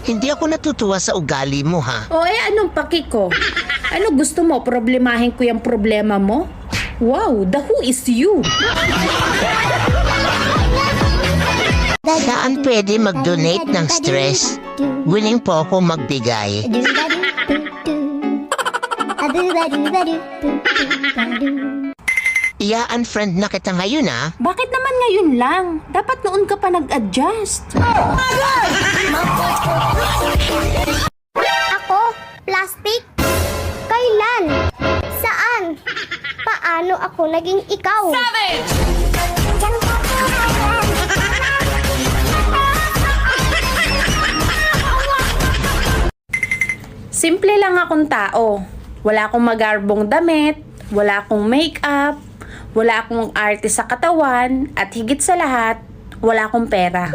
Hindi ako natutuwa sa ugali mo, ha? O anong paki ko? Ano gusto mo? Problemahin ko yung problema mo? Wow, the who is you? Saan pwede mag-donate ng stress? Willing po ako magbigay. Iya-unfriend na kita ngayon, ha? Bakit naman ngayon lang? Dapat noon ka pa nag-adjust. Ako? Plastic? Kailan? Saan? Paano ako naging ikaw? Simple lang akong tao. Wala akong magarbong damit, wala akong make-up, wala akong arte sa katawan, at higit sa lahat, wala akong pera.